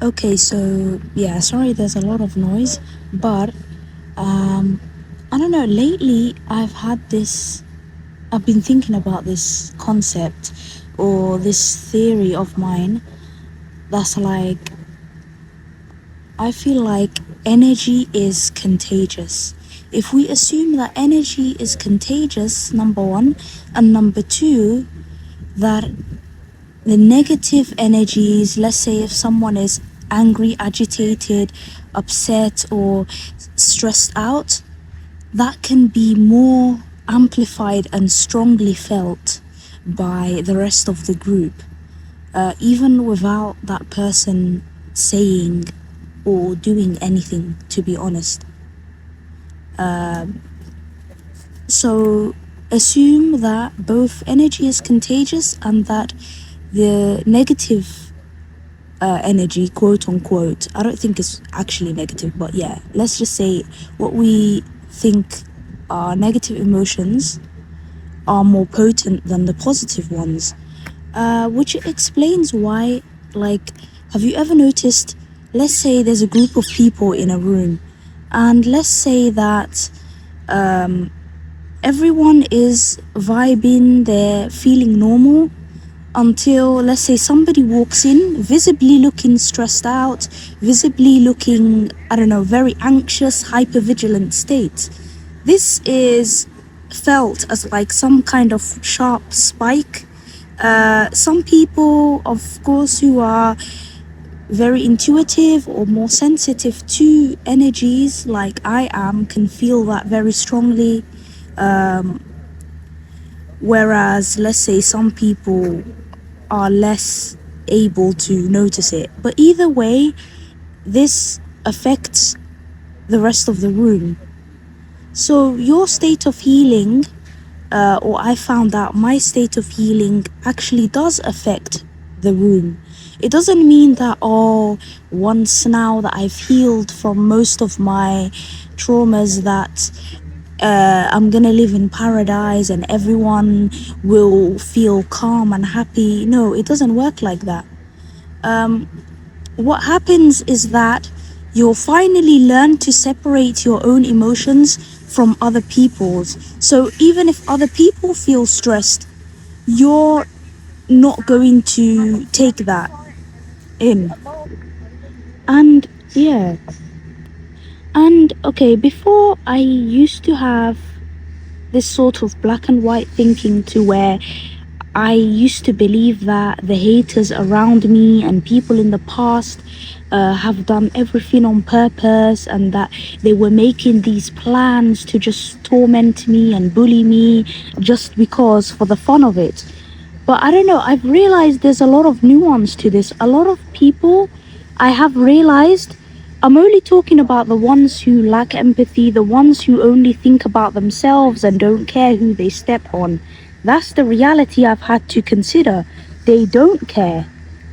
Okay, so yeah, sorry there's a lot of noise, but I don't know, lately I've been thinking about this concept or this theory of mine that's like I feel like energy is contagious. If we assume that energy is contagious, number one, and number two, that the negative energies, let's say if someone is angry, agitated, upset, or stressed out, that can be more amplified and strongly felt by the rest of the group, even without that person saying or doing anything, to be honest. So assume that both energy is contagious and that the negative energy, quote unquote, I don't think it's actually negative, but yeah, let's just say what we think are negative emotions are more potent than the positive ones. Which explains why, like, have you ever noticed, let's say there's a group of people in a room, and let's say that everyone is vibing, they're feeling normal, until, let's say, somebody walks in visibly looking stressed out, visibly looking, I don't know, very anxious, hypervigilant state. This is felt as like some kind of sharp spike. Some people, of course, who are very intuitive or more sensitive to energies like I am, can feel that very strongly. Whereas, let's say, some people are less able to notice it. But either way, this affects the rest of the room. So your state of healing, or I found out my state of healing actually does affect the room. It doesn't mean that, oh, once now that I've healed from most of my traumas, that I'm gonna live in paradise and everyone will feel calm and happy. No, it doesn't work like that. What happens is that you'll finally learn to separate your own emotions from other people's. So even if other people feel stressed, you're not going to take that in. And yeah. And okay, before I used to have this sort of black and white thinking to where I used to believe that the haters around me and people in the past have done everything on purpose, and that they were making these plans to just torment me and bully me just because, for the fun of it. But I don't know, I've realized there's a lot of nuance to this. A lot of people, I have realized, I'm only talking about the ones who lack empathy, the ones who only think about themselves and don't care who they step on. That's the reality I've had to consider. They don't care.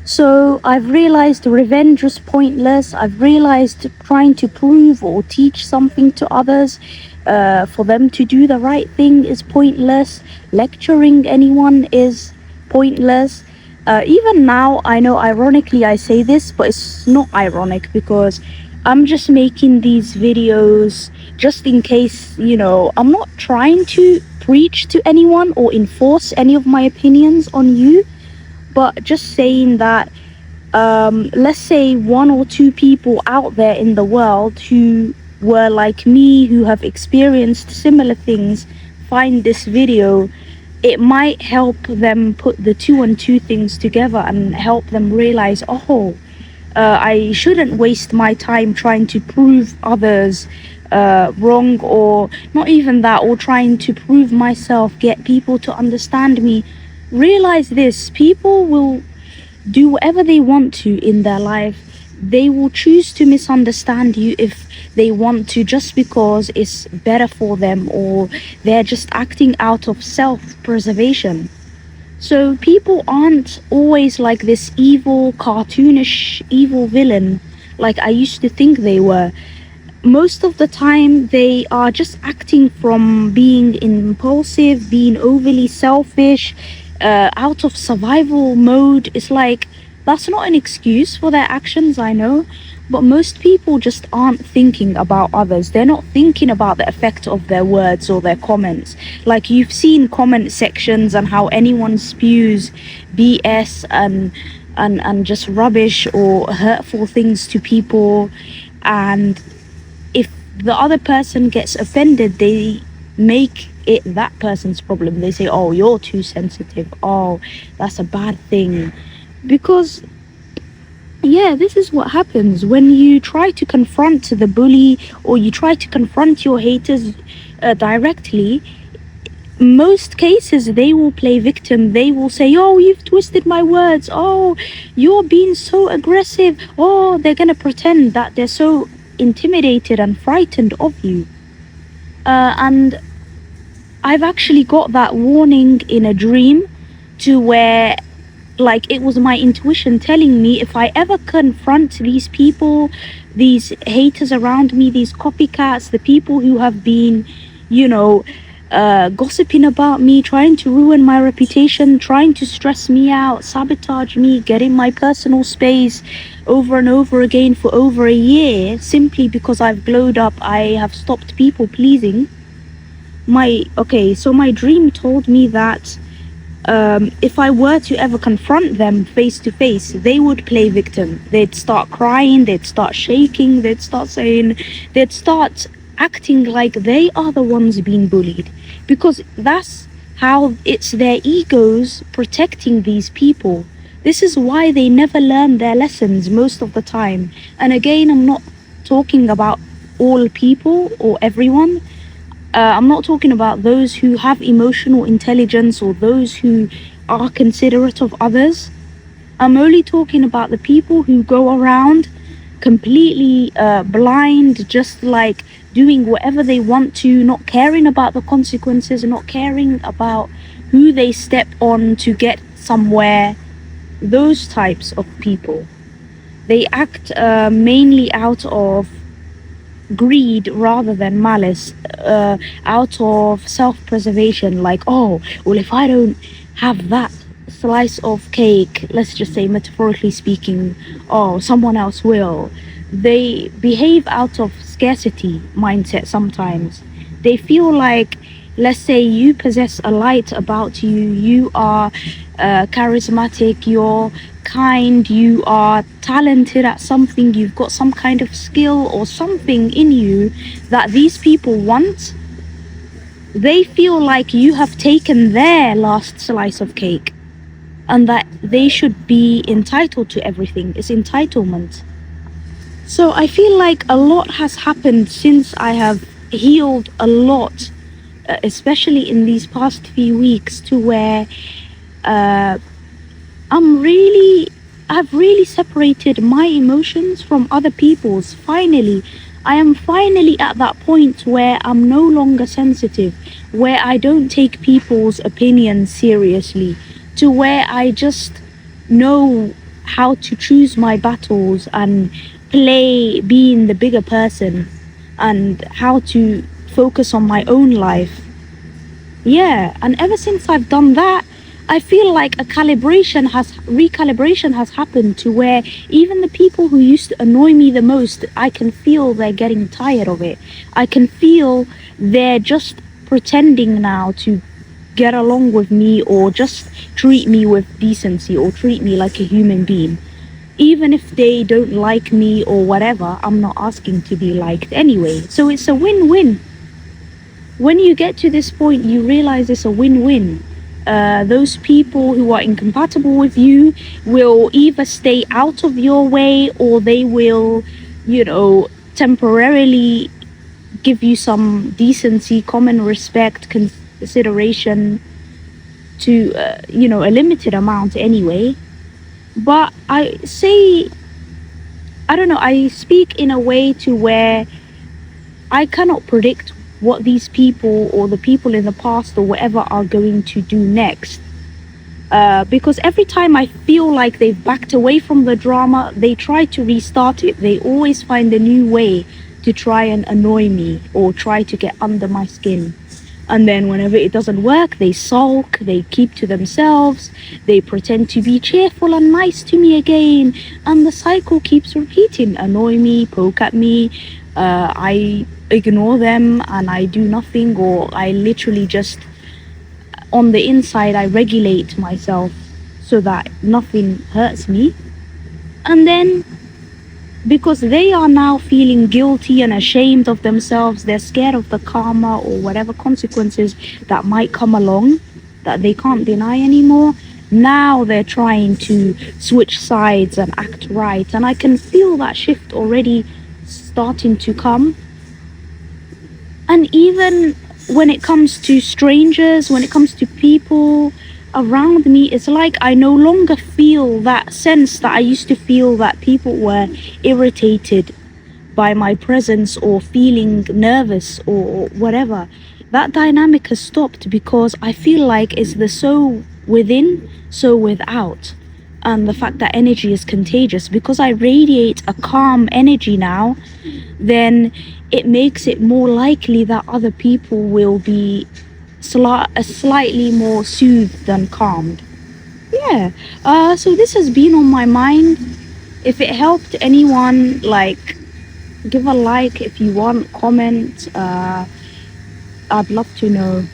So I've realized revenge was pointless. I've realized trying to prove or teach something to others for them to do the right thing is pointless. Lecturing anyone is pointless. Even now, I know ironically I say this, but it's not ironic because I'm just making these videos just in case, I'm not trying to preach to anyone or enforce any of my opinions on you, but just saying that, let's say one or two people out there in the world who were like me, who have experienced similar things, find this video, it might help them put the two and two things together and help them realize, oh, I shouldn't waste my time trying to prove others wrong, or not even that, or trying to prove myself, get people to understand me. Realize this: people will do whatever they want to in their life. They will choose to misunderstand you if they want to, just because it's better for them, or they're just acting out of self-preservation. So people aren't always like this evil, cartoonish, evil villain like I used to think they were. Most of the time, they are just acting from being impulsive, being overly selfish, out of survival mode. It's like That's not an excuse for their actions, I know, but most people just aren't thinking about others. They're not thinking about the effect of their words or their comments. Like, you've seen comment sections and how anyone spews BS and just rubbish or hurtful things to people, and if the other person gets offended, they make it that person's problem. They say, oh, you're too sensitive, oh, that's a bad thing. Because yeah, this is what happens when you try to confront the bully, or you try to confront your haters directly. Most cases, they will play victim. They will say, oh, you've twisted my words, oh, you're being so aggressive, oh, they're gonna pretend that they're so intimidated and frightened of you. And I've actually got that warning in a dream, to where, like, it was my intuition telling me, if I ever confront these people, these haters around me, these copycats, the people who have been, you know, gossiping about me, trying to ruin my reputation, trying to stress me out, sabotage me, get in my personal space over and over again for over a year, simply because I've glowed up, I have stopped people pleasing. So my dream told me that if I were to ever confront them face to face, they would play victim. They'd start crying, they'd start shaking, they'd start acting like they are the ones being bullied, because that's how it's their egos protecting these people. This is why they never learn their lessons most of the time. And again, I'm not talking about all people or everyone. I'm not talking about those who have emotional intelligence or those who are considerate of others. I'm only talking about the people who go around completely blind, just like doing whatever they want to, not caring about the consequences, not caring about who they step on to get somewhere. Those types of people, they act mainly out of greed rather than malice, out of self-preservation, like, oh, well, if I don't have that slice of cake, let's just say metaphorically speaking, oh, someone else will. They behave out of scarcity mindset sometimes. They feel like, let's say you possess a light about you, you are charismatic, you're kind, you are talented at something, you've got some kind of skill or something in you that these people want. They feel like you have taken their last slice of cake and that they should be entitled to everything. It's entitlement. So I feel like a lot has happened since I have healed a lot, especially in these past few weeks, to where I've really separated my emotions from other people's. Finally, I am finally at that point where I'm no longer sensitive, where I don't take people's opinions seriously, to where I just know how to choose my battles and play being the bigger person, and how to focus on my own life. Yeah, and ever since I've done that, I feel like recalibration has happened, to where even the people who used to annoy me the most, I can feel they're getting tired of it. I can feel they're just pretending now to get along with me, or just treat me with decency, or treat me like a human being. Even if they don't like me or whatever, I'm not asking to be liked anyway. So it's a win-win. When you get to this point, you realize it's a win-win. Those people who are incompatible with you will either stay out of your way, or they will, temporarily give you some decency, common respect, consideration, to, a limited amount anyway. But I speak in a way to where I cannot predict what these people or the people in the past or whatever are going to do next. Because every time I feel like they've backed away from the drama, they try to restart it. They always find a new way to try and annoy me or try to get under my skin. And then whenever it doesn't work, they sulk, they keep to themselves, they pretend to be cheerful and nice to me again. And the cycle keeps repeating. Annoy me, poke at me, I ignore them and I do nothing, or I literally just, on the inside, I regulate myself so that nothing hurts me. And then because they are now feeling guilty and ashamed of themselves, they're scared of the karma or whatever consequences that might come along that they can't deny anymore. Now they're trying to switch sides and act right, and I can feel that shift already starting to come. And even when it comes to strangers, when it comes to people around me, it's like I no longer feel that sense that I used to feel, that people were irritated by my presence or feeling nervous or whatever. That dynamic has stopped because I feel like it's the so within, so without. And the fact that energy is contagious, because I radiate a calm energy now, then it makes it more likely that other people will be slightly more soothed and calmed. Yeah. So this has been on my mind. If it helped anyone, like, give a like if you want, comment. I'd love to know.